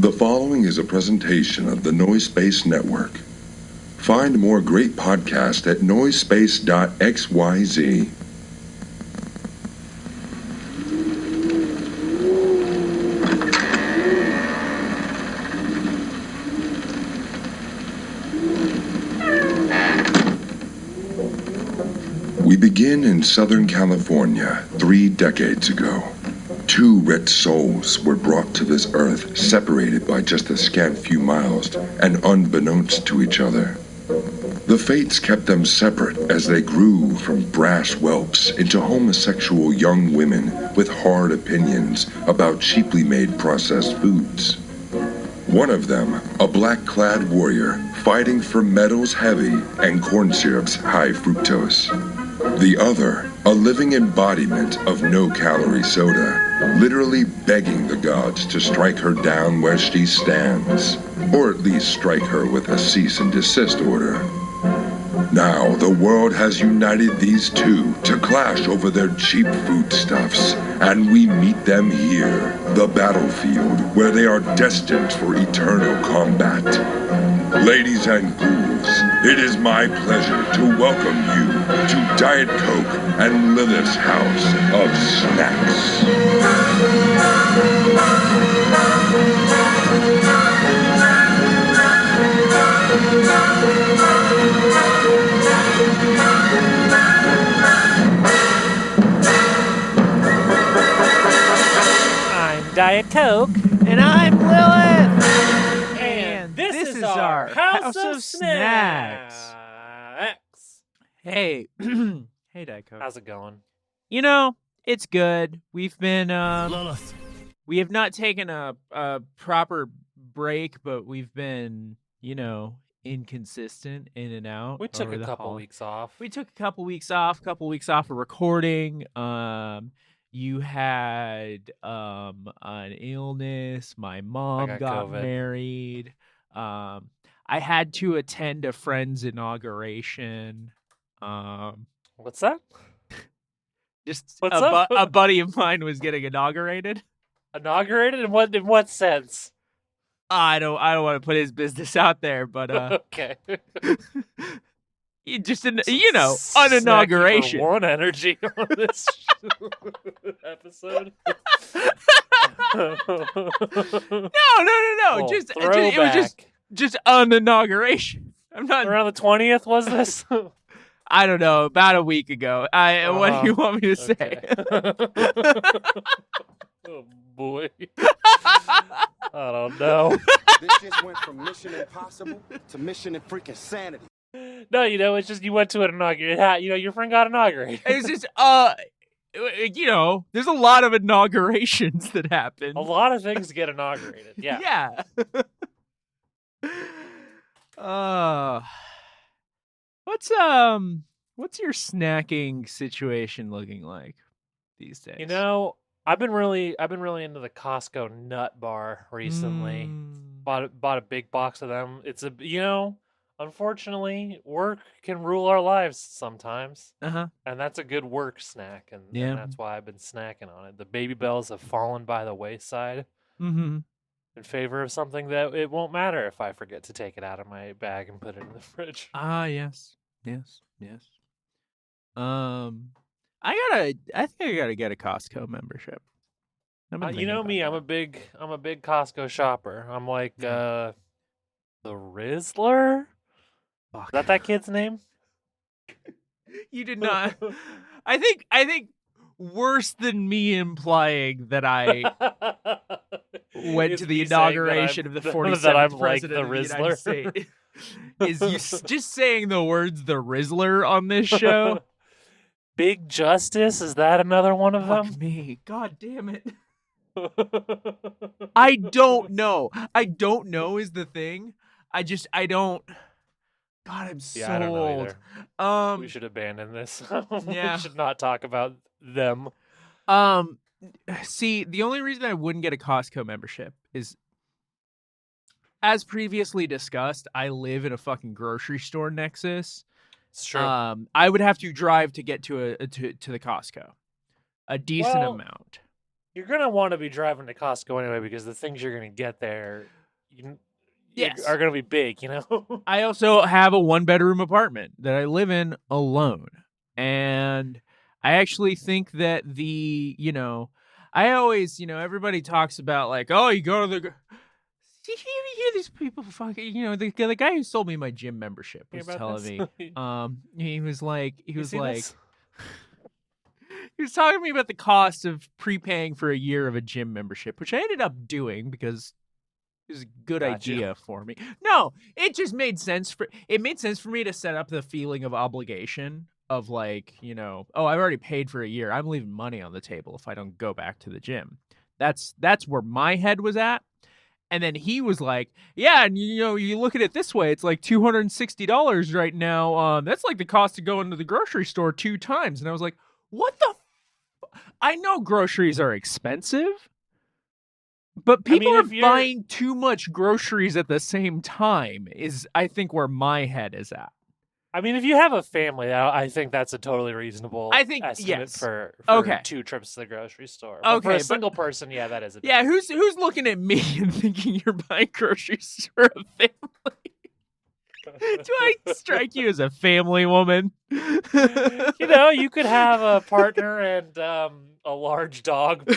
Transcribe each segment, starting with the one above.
The following is a presentation of the Noise Space Network. Find more great podcasts at noisespace.xyz. We begin in Southern California 3 decades ago. 2 red souls were brought to this earth, separated by just a scant few miles and unbeknownst to each other. The fates kept them separate as they grew from brass whelps into homosexual young women with hard opinions about cheaply made processed foods. One of them, a black-clad warrior, fighting for metals heavy and corn syrups high fructose. The other, a living embodiment of no-calorie soda, literally begging the gods to strike her down where she stands, or at least strike her with a cease and desist order. Now, the world has united these two to clash over their cheap foodstuffs, and we meet them here, the battlefield, where they are destined for eternal combat. Ladies and ghouls, it is my pleasure to welcome you to Diet Coke and Lilith's House of Snacks. I'm Diet Coke. And I'm Lilith. And this is our House of Snacks. Hey. Hey, Diet Coke. How's it going? You know, it's good. We've been, Lilith. we have not taken a proper break, but we've been, inconsistent in and out. We took over a the couple weeks off. We took a couple weeks off of recording. You had an illness. My mom got got COVID. married. I had to attend a friend's inauguration. What's that? Just What's up? a buddy of mine was getting inaugurated. Inaugurated? In what sense? I don't want to put his business out there, but Okay. just an inauguration. One energy on this episode. No. Oh, It was just an inauguration. I'm not Around the 20th was this? I don't know, about a week ago. What do you want me to say? Oh boy. I don't know. This just went from Mission Impossible to Mission and freaking Sanity. No, it's just you went to an inauguration. Your friend got inaugurated. It's just there's a lot of inaugurations that happen. A lot of things get inaugurated. Yeah. Yeah. What's your snacking situation looking like these days? I've been really into the Costco nut bar recently. Bought a big box of them. It's unfortunately, work can rule our lives sometimes. Uh-huh. And that's a good work snack, and Yeah. that's why I've been snacking on it. The Baby Bells have fallen by the wayside Mm-hmm. in favor of something that it won't matter if I forget to take it out of my bag and put it in the fridge. Ah, yes. I think I gotta get a Costco membership. I've been You thinking know about me, I'm that. a big Costco shopper. I'm like the Rizzler? Fuck. Is that kid's name? You did not. I think worse than me implying that I went Is to the me saying that inauguration I'm- of the that 47th I'm like president the of the United Rizzler. States. Is you just saying the words "the Rizzler" on this show? Big Justice? Is that another one of them? Fuck me. God damn it. I don't know. I don't know is the thing. I don't. God, I'm so Yeah, I don't know old. either. We should abandon this. Yeah. We should not talk about them. See, the only reason I wouldn't get a Costco membership is, as previously discussed, I live in a fucking grocery store nexus. It's true. I would have to drive to get to the Costco, a decent Well, amount. You're going to want to be driving to Costco anyway because the things you're going to get there Yes. are going to be big, you know? I also have a 1-bedroom apartment that I live in alone. And I actually think that I always, everybody talks about like, oh, you go to the... You hear these people fucking, the guy who sold me my gym membership was telling me, he was talking to me about the cost of prepaying for a year of a gym membership, which I ended up doing because it was a good idea for me. No, it just made sense for me to set up the feeling of obligation of like, oh, I've already paid for a year. I'm leaving money on the table if I don't go back to the gym. That's where my head was at. And then he was like, yeah, and you look at it this way, it's like $260 right now. That's like the cost of going to the grocery store 2 times. And I was like, what the I know groceries are expensive, but people are buying too much groceries at the same time is, I think, where my head is at. I mean, if you have a family, I think that's a totally reasonable estimate for 2 trips to the grocery store. But for a single person, yeah, that is a big deal. Who's looking at me and thinking you're buying groceries for a family? Do I strike you as a family woman? You could have a partner and a large dog.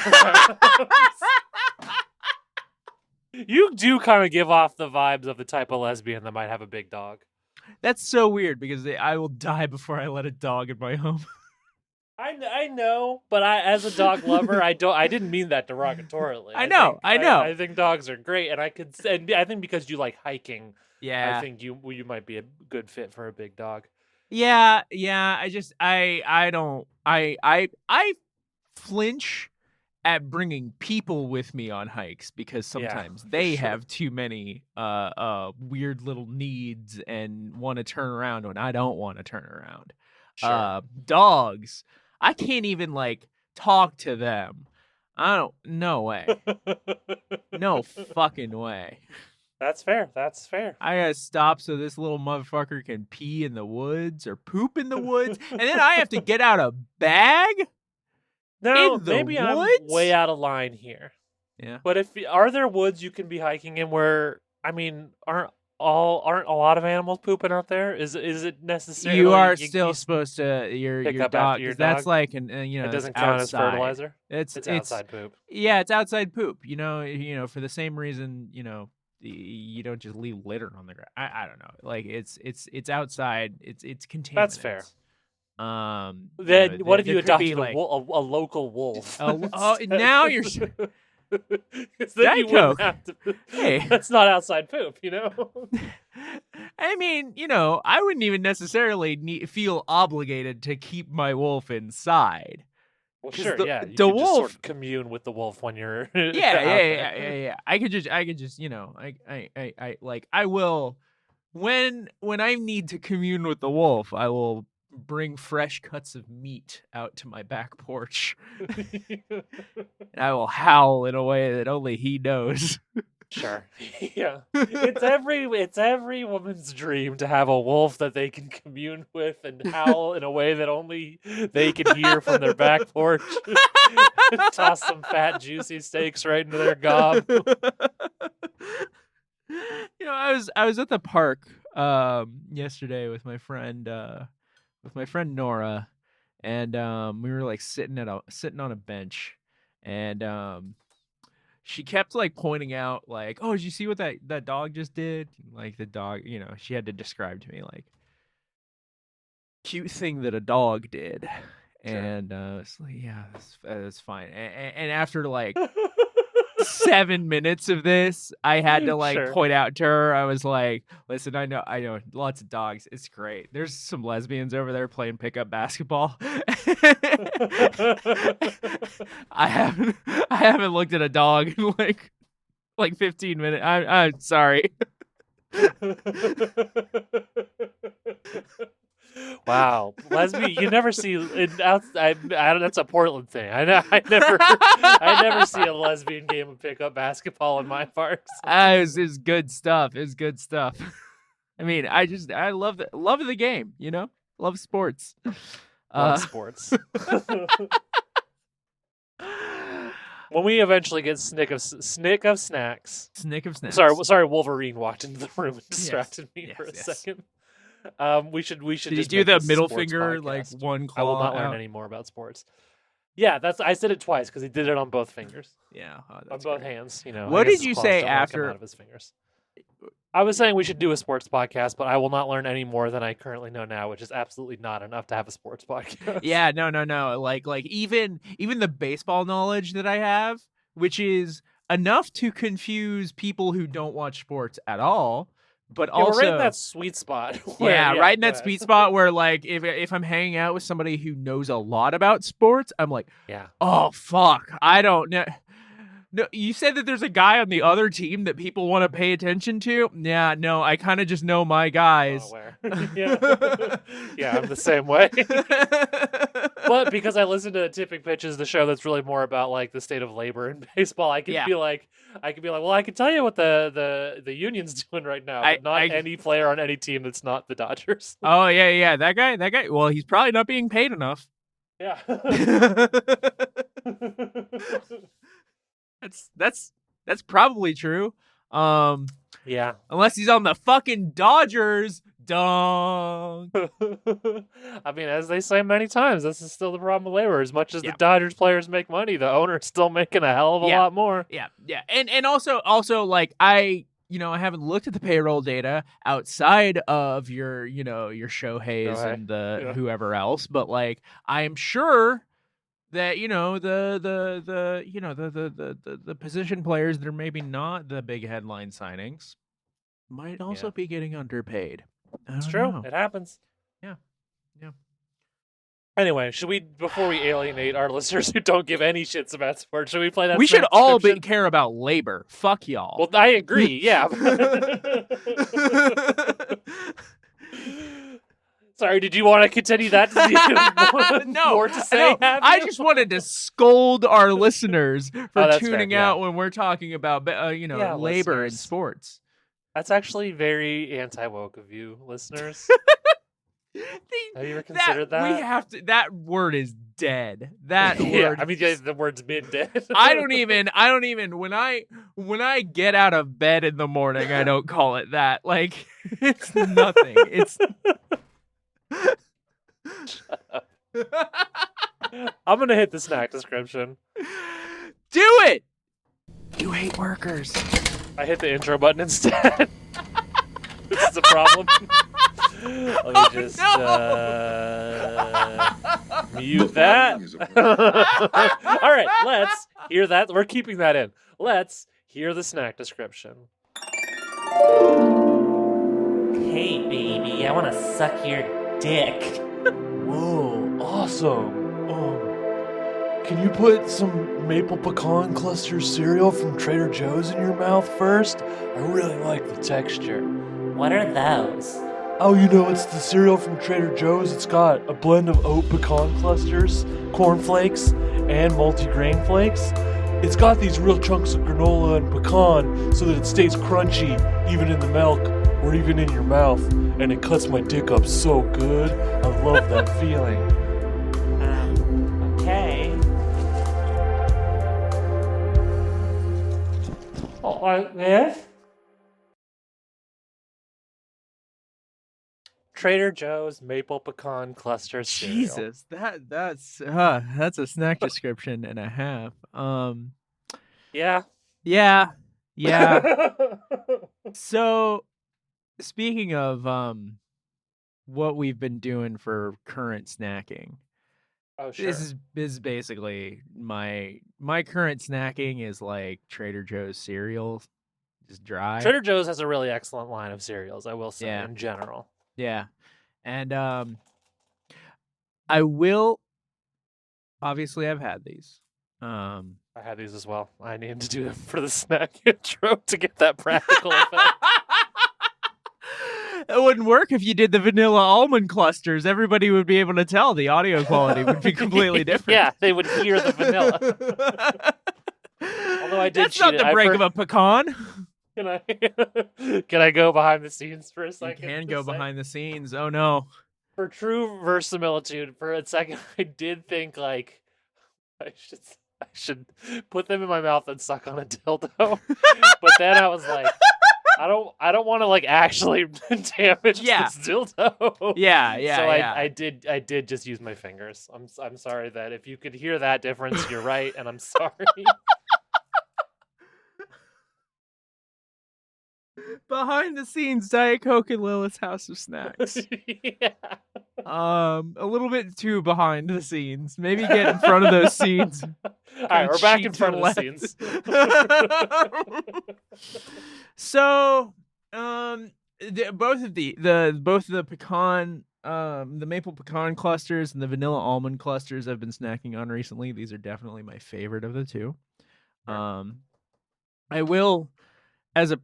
You do kind of give off the vibes of the type of lesbian that might have a big dog. That's so weird because I will die before I let a dog in my home. I know, but as a dog lover, I didn't mean that derogatorily. I know. I think dogs are great, and I think because you like hiking, yeah, I think you might be a good fit for a big dog. Yeah. I flinch at bringing people with me on hikes because sometimes they have too many weird little needs and want to turn around when I don't want to turn around. Sure. Dogs, I can't even like talk to them. No way. No fucking way. That's fair. I gotta stop so this little motherfucker can pee in the woods or poop in the woods, and then I have to get out a bag. No, maybe I'm way out of line here. Yeah. But are there woods you can be hiking in where, I mean, aren't a lot of animals pooping out there? Is it necessary? You are still supposed to your up dog. after your That's dog? like it doesn't count as fertilizer. It's outside poop. Yeah, it's outside poop. For the same reason, you don't just leave litter on the ground. I don't know. Like it's outside. It's contaminated. That's fair. Then what if you adopted a local wolf? Now you're then you wouldn't have to. Hey, that's not outside poop, I mean, I wouldn't even necessarily feel obligated to keep my wolf inside. Well, sure, you the could wolf just sort of commune with the wolf when you're. Yeah. I could just, I will when I need to commune with the wolf, I will bring fresh cuts of meat out to my back porch. And I will howl in a way that only he knows. Sure. Yeah. It's every woman's dream to have a wolf that they can commune with and howl in a way that only they can hear from their back porch. Toss some fat, juicy steaks right into their gob. I was at the park yesterday with my friend Nora, and we were like sitting on a bench, and she kept like pointing out like, oh, did you see what that dog just did? Like the dog, she had to describe to me like cute thing that a dog did. Sure. And it's like, yeah, that's fine. And after like 7 minutes of this, I had to like point out to her. I was like, listen, I know lots of dogs. It's great. There's some lesbians over there playing pickup basketball. I haven't looked at a dog in like 15 minutes. I'm sorry. Wow, lesbian! You never see that's a Portland thing. I never see a lesbian game of pickup basketball in my parks. It's good stuff. It's good stuff. I mean, I love the game. Love sports. Love sports. When we eventually get snick of snacks. Snick of snacks. Sorry, Wolverine walked into the room and distracted me for a second. We should Did just you do make the this a middle sports finger podcast. like one claw? I will not learn out? any more about sports. Yeah, I said it twice because he did it on both fingers. Yeah, On both hands. You know. What I guess did his you claws say don't wanna come after- out of his fingers? I was saying we should do a sports podcast, but I will not learn any more than I currently know now, which is absolutely not enough to have a sports podcast. Yeah, no. Like even the baseball knowledge that I have, which is enough to confuse people who don't watch sports at all, but Yeah, also we're right in that sweet spot. right in go that ahead. sweet spot where like if I'm hanging out with somebody who knows a lot about sports, I'm like, Yeah. oh fuck, I don't know. No, you said that there's a guy on the other team that people want to pay attention to. Yeah, no, I kind of just know my guys. Yeah. Yeah, I'm the same way. But because I listen to Tipping Pitches, the show that's really more about like the state of labor in baseball, I can be like, well, I can tell you what the union's doing right now, but not any player on any team that's not the Dodgers. Oh yeah, that guy. Well, he's probably not being paid enough. Yeah. That's probably true. Yeah. Unless he's on the fucking Dodgers. Dong. I mean, as they say many times, this is still the problem with labor. As much as the Dodgers players make money, the owner's still making a hell of a lot more. Yeah. And also like I haven't looked at the payroll data outside of your Shoheis and the whoever else, but like I am sure that the position players that are maybe not the big headline signings might also be getting underpaid. It's true. It happens. Yeah. Anyway, should we, before we alienate our listeners who don't give any shits about sports, should we play that? We should all care about labor. Fuck y'all. Well, I agree. Yeah. Sorry, did you want to continue that? No, more to say? I just wanted to scold our listeners for tuning fair, out when we're talking about labor listeners. in sports. That's actually very anti-woke of you, listeners. Have you ever considered that? We have to. That word is dead. That word. Yeah, I mean, the word's mid-dead. I don't even. When I get out of bed in the morning, I don't call it that. Like it's nothing. It's. I'm gonna hit the snack description. Do it. You hate workers. I hit the intro button instead. This is a problem. Let me just mute that. All right, let's hear that. We're keeping that in. Let's hear the snack description. Hey, baby, I want to suck your dick. Whoa, awesome. Can you put some maple pecan cluster cereal from Trader Joe's in your mouth first? I really like the texture. What are those? Oh, it's the cereal from Trader Joe's. It's got a blend of oat pecan clusters, cornflakes, and multigrain flakes. It's got these real chunks of granola and pecan so that it stays crunchy even in the milk or even in your mouth. And it cuts my dick up so good. I love that feeling. Okay. Yes? Trader Joe's maple pecan cluster cereal. Jesus, that's a snack description and a half. Yeah. So, speaking of what we've been doing for current snacking. Oh, sure. This is basically my current snacking is like Trader Joe's cereal, just dry. Trader Joe's has a really excellent line of cereals, I will say, Yeah. in general. Yeah. And I will obviously I've had these. I had these as well. I needed to do them for the snack intro to get that practical effect. It wouldn't work if you did the vanilla almond clusters. Everybody would be able to tell the audio quality would be completely different. Yeah, they would hear the vanilla. Although I did That's not cheat it. the break of a pecan. Can I go behind the sscenes for a You second? can go behind the scenes. Oh no. For true verisimilitude, for a second, I did think like I should I should put them in my mouth and suck on a dildo. But then I was like, I don't want to like actually damage Yeah. this dildo. Yeah, So yeah. I did just use my fingers. I'm sorry that if you could hear that difference, you're right, and I'm sorry. Behind the scenes, Diet Coke and Lilith's House of Snacks. Yeah. A little bit too behind the scenes. Maybe get in front of those scenes. All right, we're back in cheat to front of the scenes. So, both of the pecan, the maple pecan clusters and the vanilla almond clusters I've been snacking on recently. These are definitely my favorite of the two. I will, as a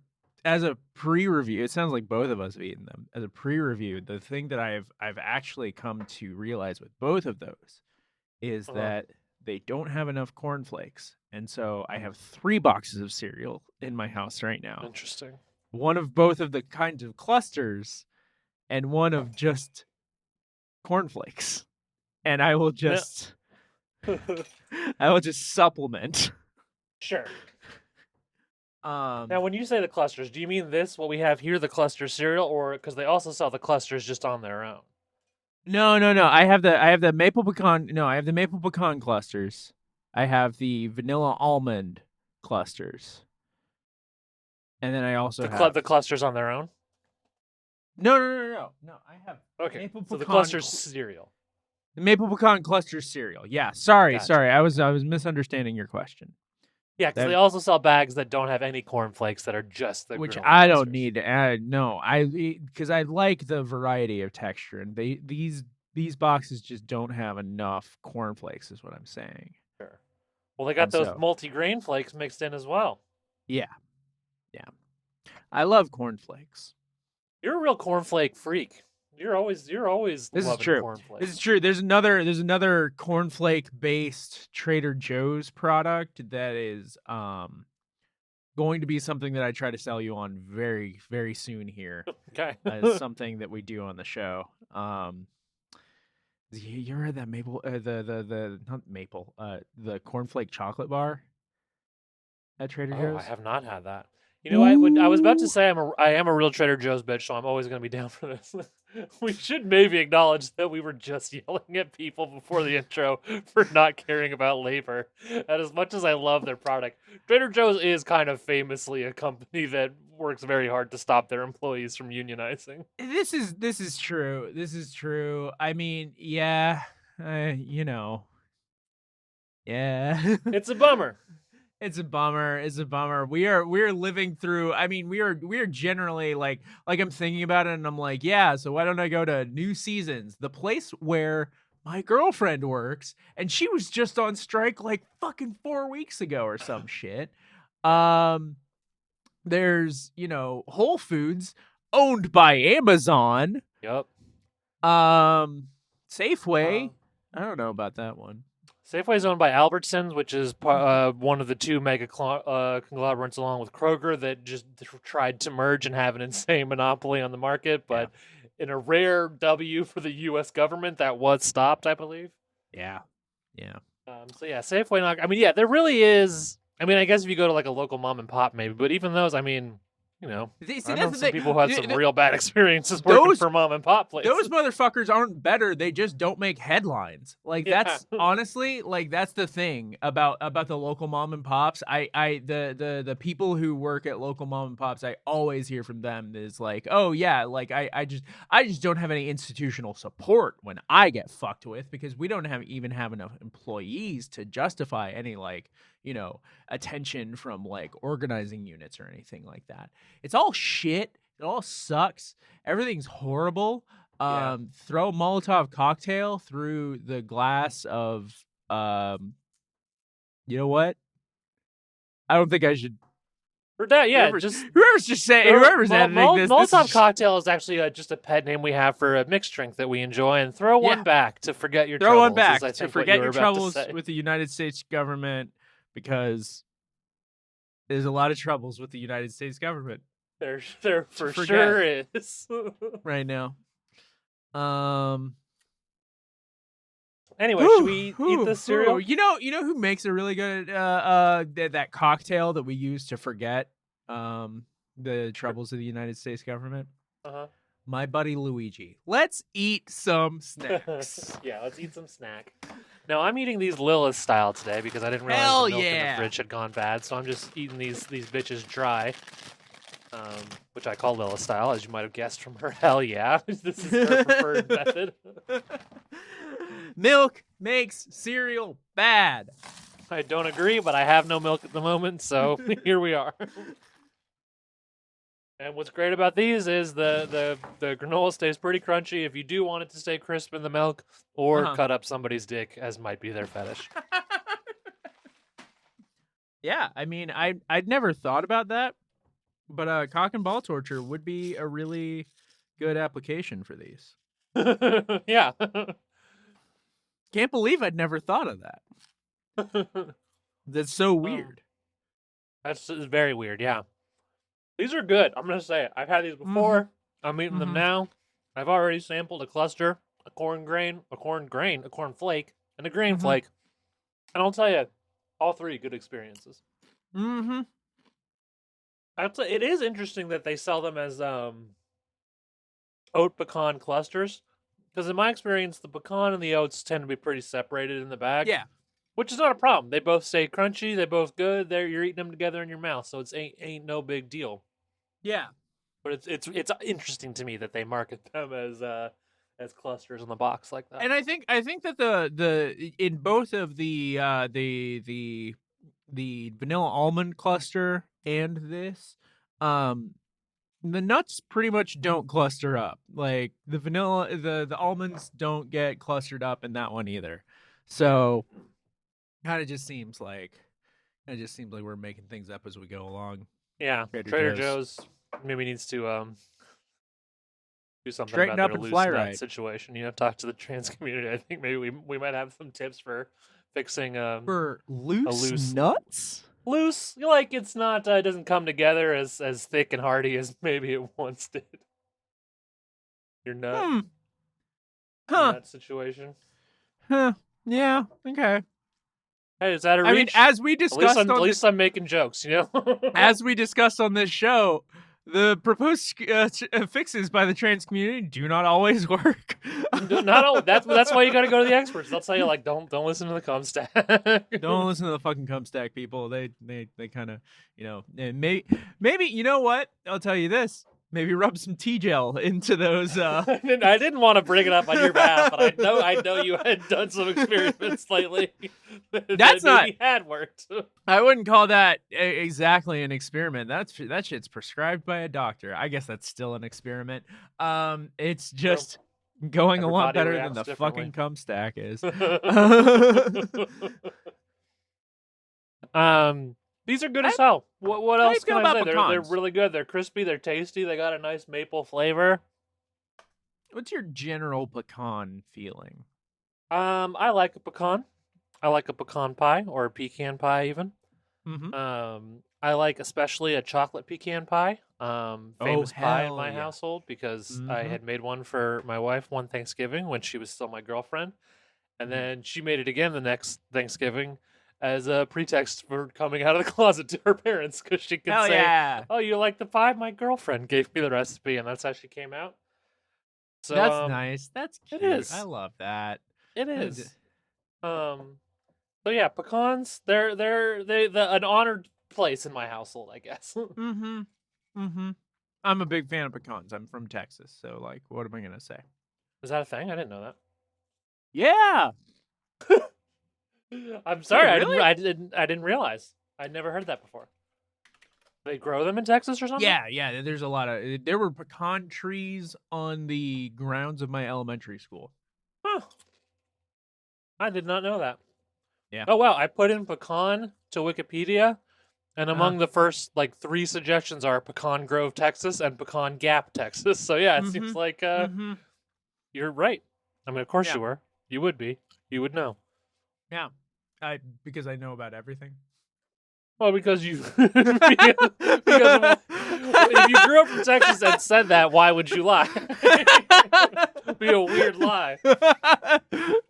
pre-review, it sounds like both of us have eaten them. As a pre-review, the thing that I've actually come to realize with both of those is that they don't have enough cornflakes. And so I have 3 boxes of cereal in my house right now. Interesting. One of both of the kinds of clusters and one of just cornflakes. And I will just supplement. Sure. Now, Now, when you say the clusters, do you mean this, what we have here, the cluster cereal, or because they also sell the clusters just on their own? No. I have the maple pecan. No, I have the maple pecan clusters. I have the vanilla almond clusters. And then I also have the clusters on their own? No. I have Okay. So the cluster cereal. The maple pecan cluster cereal. Yeah. Sorry. Gotcha. I was misunderstanding your question. Yeah, because they also sell bags that don't have any cornflakes that are just the Which granola I don't clusters. need to add. No, because I like the variety of texture, and these boxes just don't have enough cornflakes, is what I'm saying. Sure. Well, they got And those so- multi-grain flakes mixed in as well. Yeah. I love cornflakes. You're a real cornflake freak. You're always This is loving true. cornflakes. This is true. There's another cornflake based Trader Joe's product that is going to be something that I try to sell you on very, very soon here. Okay. As something that we do on the show. You ever had that maple the cornflake chocolate bar at Trader Oh, Joe's? I have not had that. You know, I was about to say I am a real Trader Joe's bitch, so I'm always going to be down for this. We should maybe acknowledge that we were just yelling at people before the intro for not caring about labor. And as much as I love their product, Trader Joe's is kind of famously a company that works very hard to stop their employees from unionizing. This is true. This is true. I mean, yeah, yeah. It's a bummer. It's a bummer. We are living through. I mean, we are generally like I'm thinking about it, and I'm like, yeah. So why don't I go to New Seasons, the place where my girlfriend works, and she was just on strike like fucking 4 weeks ago or some shit. There's Whole Foods owned by Amazon. Yep. Safeway. I don't know about that one. Safeway is owned by Albertsons, which is one of the two mega conglomerates along with Kroger that just tried to merge and have an insane monopoly on the market. But in a rare W for the U.S. government, that was stopped, I believe. Yeah. So yeah, Safeway. There really is. I mean, I guess if you go to like a local mom and pop, maybe. But even those, I mean, See, I know that's some the thing. people who had some real bad experiences working for mom and pop places. Those motherfuckers aren't better. They just don't make headlines. Like that's honestly, like that's the thing about the local mom and pops. The people who work at local mom and pops, I always hear from them is like, oh yeah, like I just don't have any institutional support when I get fucked with because we don't even have enough employees to justify any attention from like organizing units or anything like that. It's all shit. It all sucks. Everything's horrible. Throw a Molotov cocktail through the glass of you know what? I don't think I should. For that, yeah, whoever's editing this. Molotov cocktail is actually just a pet name we have for a mixed drink that we enjoy, and throw one back to forget your troubles. Throw one back is, I to think, forget what your you were about to troubles say. with the United States government because there's a lot of troubles with the United States government There for forget. sure is. right now. Anyway, should we eat this cereal? You know who makes a really good that cocktail that we use to forget the troubles of the United States government? Uh-huh. My buddy Luigi. Let's eat some snacks. Yeah, let's eat some snack. No, I'm eating these Lilith style today because I didn't realize Hell the milk in yeah. the fridge had gone bad, so I'm just eating these bitches dry. Which I call Lilith style, as you might have guessed from her hell yeah. This is her preferred method. Milk makes cereal bad. I don't agree, but I have no milk at the moment, so here we are. And what's great about these is the granola stays pretty crunchy if you do want it to stay crisp in the milk, or cut up somebody's dick, as might be their fetish. Yeah, I mean, I'd never thought about that, but cock and ball torture would be a really good application for these. Yeah. Can't believe I'd never thought of that. That's so weird. That's very weird, yeah. These are good. I'm going to say it. I've had these before. I'm eating them now. I've already sampled a cluster, a corn grain, a corn flake, and a grain flake. And I'll tell you, all three good experiences. Mm-hmm. It is interesting that they sell them as oat pecan clusters. Because in my experience, the pecan and the oats tend to be pretty separated in the bag. Yeah. Which is not a problem. They both stay crunchy. They're both good. You're eating them together in your mouth, so it's ain't no big deal. Yeah. But it's interesting to me that they market them as clusters on the box like that. And I think that the in both of the vanilla almond cluster and this, the nuts pretty much don't cluster up. Like the vanilla, the almonds don't get clustered up in that one either. So kind of just seems like we're making things up as we go along. Yeah, Trader Joe's maybe needs to do something Straighten about up their and loose fly nut right. situation. Talk to the trans community. I think maybe we might have some tips for fixing For loose, loose- nuts. loose. Like it's not it doesn't come together as thick and hearty as maybe it once did. Your nut, your nut situation. Huh. Yeah. Okay. Hey, is that a reach? I mean, as we discussed at least I'm making jokes, as we discussed on this show, the proposed fixes by the trans community do not always work. Not all. That's why you got to go to the experts. They'll tell you like, don't listen to the Comstack. Don't listen to the fucking Comstack people. They kind of, and maybe you know what? I'll tell you this. Maybe rub some tea gel into those. I didn't want to bring it up on your behalf, but I know you had done some experiments lately. That's not had worked. I wouldn't call that exactly an experiment. That shit's prescribed by a doctor. I guess that's still an experiment. It's just going a lot better than the fucking Comstack is. These are good as hell. What else can I say? They're pecans? really good. They're crispy. They're tasty. They got a nice maple flavor. What's your general pecan feeling? I like a pecan. I like a pecan pie or a pecan pie even. Mm-hmm. I like especially a chocolate pecan pie. Famous pie in my household because I had made one for my wife one Thanksgiving when she was still my girlfriend, and then she made it again the next Thanksgiving as a pretext for coming out of the closet to her parents because she could say, "Oh, you like the pie? My girlfriend gave me the recipe," and that's how she came out. So that's nice. That's cute. It is. I love that. It is. So yeah, pecans. They're an honored place in my household, I guess. Mm-hmm. Mm-hmm. I'm a big fan of pecans. I'm from Texas, so like, what am I gonna say? Is that a thing? I didn't know that. Yeah. I'm sorry, Really? I didn't realize. I'd never heard that before. They grow them in Texas or something? Yeah. There's a lot of. There were pecan trees on the grounds of my elementary school. Huh. I did not know that. Yeah. Oh wow, I put in pecan to Wikipedia, and among the first 3 suggestions are Pecan Grove, Texas, and Pecan Gap, Texas. So yeah, it seems like you're right. I mean, of course you were. You would be. You would know. Yeah. Because I know about everything. Well, because you because if you grew up in Texas and said that, why would you lie? It'd be a weird lie.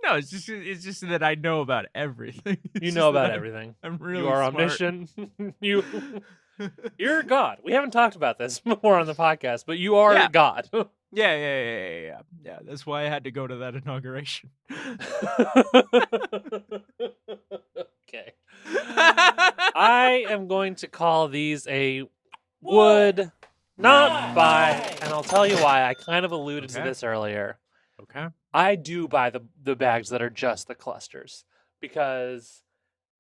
No, it's just that I know about everything. It's You just know that about everything. I'm really You are smart. omniscient. You're God. We haven't talked about this before on the podcast, but you are Yeah. God. Yeah. That's why I had to go to that inauguration. Okay. I am going to call these a would not buy, and I'll tell you why. I kind of alluded to Okay. this earlier. Okay. I do buy the bags that are just the clusters because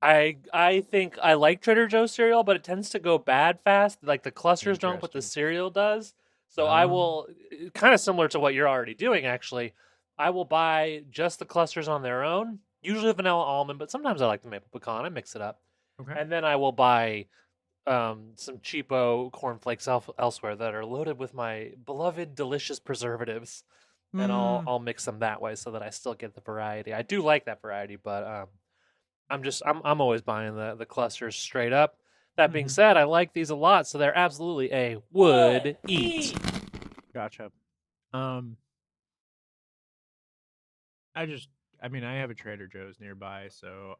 I think I like Trader Joe's cereal, but it tends to go bad fast. Like the clusters don't, but the Interesting. cereal does. So I Oh. will, kind of similar to what you're already doing, actually. I will buy just the clusters on their own, usually vanilla almond, but sometimes I like the maple pecan. I mix it up, Okay. and then I will buy some cheapo cornflakes elsewhere that are loaded with my beloved delicious preservatives, and I'll mix them that way so that I still get the variety. I do like that variety, but I'm always buying the clusters straight up. That being said, I like these a lot, so they're absolutely a would eat. Gotcha. I mean, I have a Trader Joe's nearby, so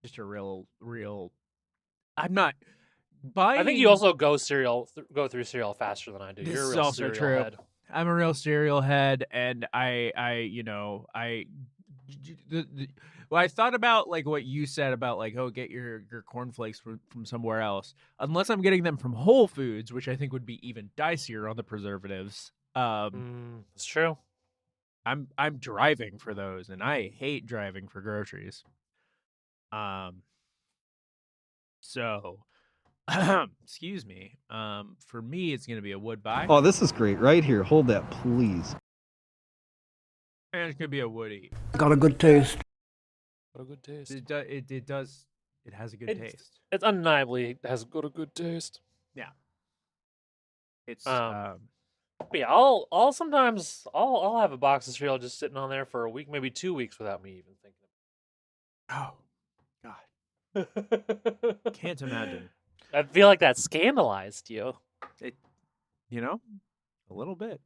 just a real. I'm not buying. I think you also go through cereal faster than I do. This You're a is real also cereal true. head. I'm a real cereal head, and well, I thought about like what you said about like, oh, get your cornflakes from somewhere else. Unless I'm getting them from Whole Foods, which I think would be even dicier on the preservatives. It's true. I'm driving for those, and I hate driving for groceries. So, excuse me. For me, it's gonna be a would buy. Oh, this is great. Right here. Hold that, please. And it's gonna be a would eat. Got a good taste. What a good taste. It does. It has a good taste. It's undeniably has got a good taste. Yeah. It's But yeah, I'll sometimes I'll have a box of cereal just sitting on there for a week, maybe 2 weeks without me even thinking. oh God, can't imagine. I feel like that scandalized you. A little bit.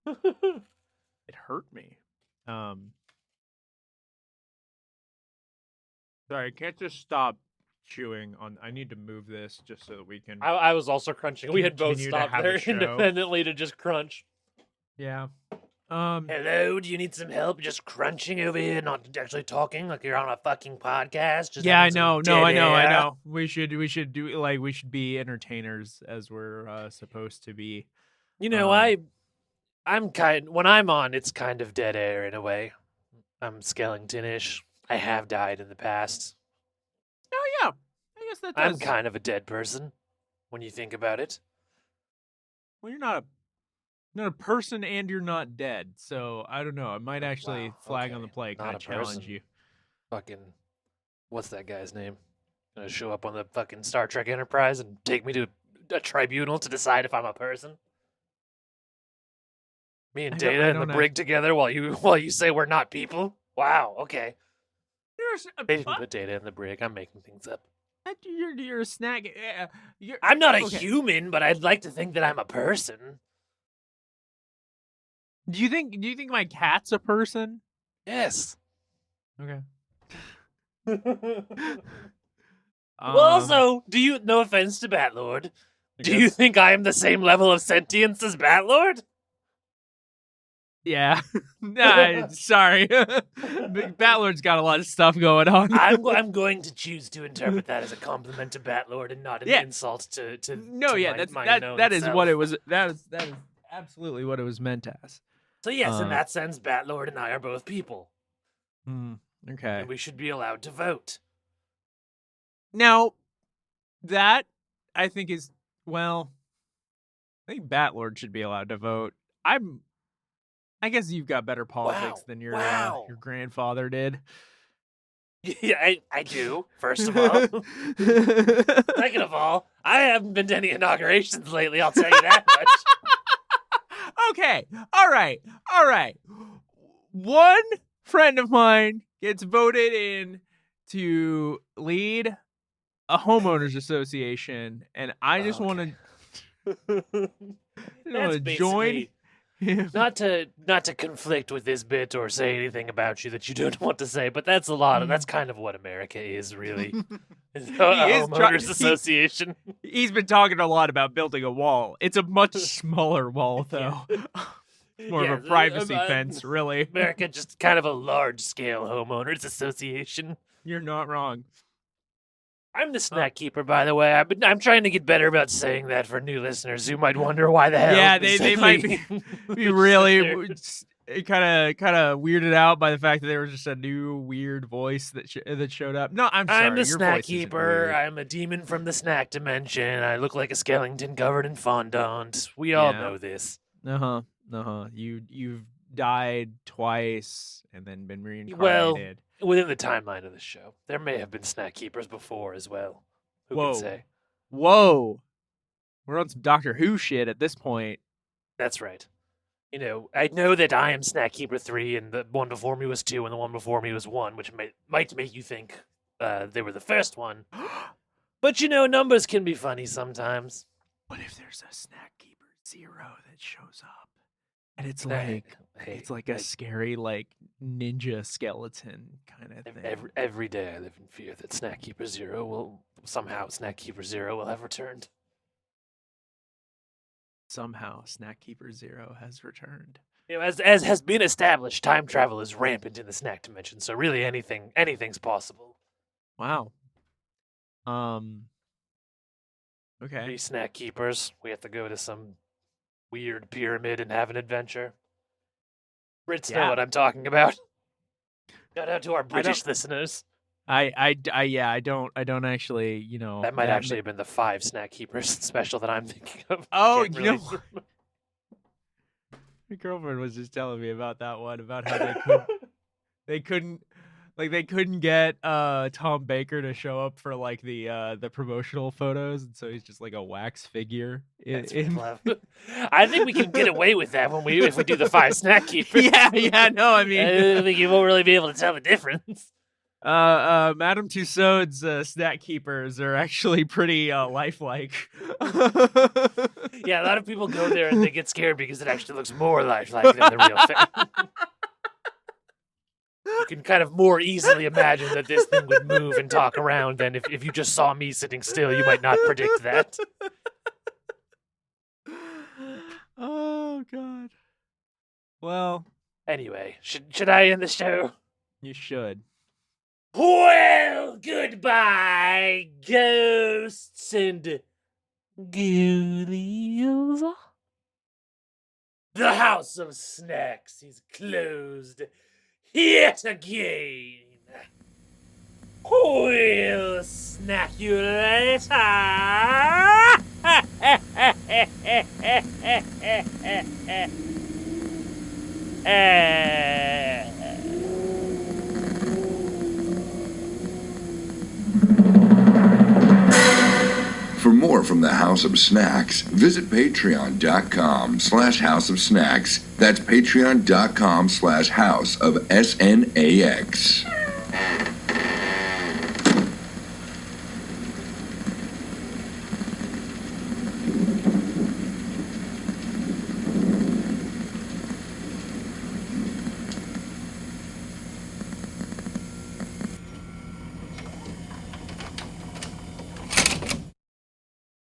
It hurt me. Sorry, I can't just stop chewing on. I need to move this just so that we can. I was also crunching. We had both Continue to stopped have a there show. independently to just crunch. Yeah. Hello, do you need some help just crunching over here, not actually talking like you're on a fucking podcast? Just Yeah, I having some know. No, dead I know. I air? know. We should do like we should be entertainers as we're supposed to be. You know, when I'm on, it's kind of dead air in a way. I'm skeleton-ish. I have died in the past. Oh yeah, I guess that does. I'm kind of a dead person when you think about it. Well, you're not a person, and you're not dead. So I don't know. I might actually Wow, flag on okay. the play, Not kind a of challenge person. you. Fucking, what's that guy's name? Gonna show up on the fucking Star Trek Enterprise and take me to a tribunal to decide if I'm a person? Me and I don't- Data I in the don't know. brig together while you say we're not people? Wow, okay. They didn't What? put Data in the brig. I'm making things up. You're a snag. I'm not a okay. human, but I'd like to think that I'm a person. Do you think my cat's a person? Yes. Okay. Well, also, no offense to Batlord, do you think I am the same level of sentience as Batlord? Yeah. Nah, sorry. Batlord's got a lot of stuff going on. I'm going to choose to interpret that as a compliment to Batlord and not an Yeah. insult to No, to yeah, my known that is self. what it was. That is absolutely what it was meant as. So yes, in that sense, Batlord and I are both people, Okay. and we should be allowed to vote. Now, that I think is I think Batlord should be allowed to vote. I guess you've got better politics than your grandfather did. Yeah, I do. First of all, second of all, I haven't been to any inaugurations lately. I'll tell you that much. Okay. All right. One friend of mine gets voted in to lead a homeowners association, and I just want to join Not to conflict with this bit or say anything about you that you don't want to say, but that's that's kind of what America is, really. It's a homeowners association. He's been talking a lot about building a wall. It's a much smaller wall, though. More of a privacy fence, really. America, just kind of a large-scale homeowners association. You're not wrong. I'm the snack keeper, by the way. I'm trying to get better about saying that for new listeners who might wonder why the hell. Yeah, they might be really kind of weirded out by the fact that there was just a new weird voice that showed up. No, I'm sorry. I'm the your snack voice isn't keeper. weird. I'm a demon from the snack dimension. I look like a skeleton covered in fondant. We all know this. You've died twice and then been reincarnated. Well, within the timeline of the show, there may have been snack keepers before as well. Who can say? Whoa. We're on some Doctor Who shit at this point. That's right. You know, I know that I am Snack Keeper 3, and the one before me was 2, and the one before me was 1, which might make you think they were the first one. But, you know, numbers can be funny sometimes. What if there's a Snack Keeper 0 that shows up? And it's like a scary, like, ninja skeleton kind of thing. Every day I live in fear that Snack Keeper 0 will have returned. Somehow, Snack Keeper 0 has returned. You know, as has been established, time travel is rampant in the snack dimension, so really anything's possible. Wow. Okay. 3 snack keepers. We have to go to some weird pyramid and have an adventure. Brits know what I'm talking about. Shout out to our British listeners. I don't actually, you know. That might actually have been the 5 snack keepers special that I'm thinking of. Oh, you know. My girlfriend was just telling me about that one, about how they couldn't get Tom Baker to show up for like the promotional photos, and so he's just like a wax figure. I think we can get away with that if we do the 5 snack keepers. Yeah, no, I mean, I think you won't really be able to tell the difference. Madame Tussauds snack keepers are actually pretty lifelike. Yeah, a lot of people go there and they get scared because it actually looks more lifelike than the real thing. You can kind of more easily imagine that this thing would move and talk around than if you just saw me sitting still, you might not predict that. Oh, God. Well. Anyway, should I end the show? You should. Well, goodbye, ghosts and ghoulies. The House of Snacks is closed yet again. We'll snack you later. For more from the House of Snacks, visit patreon.com/House of Snacks. That's patreon.com/House of SNAX.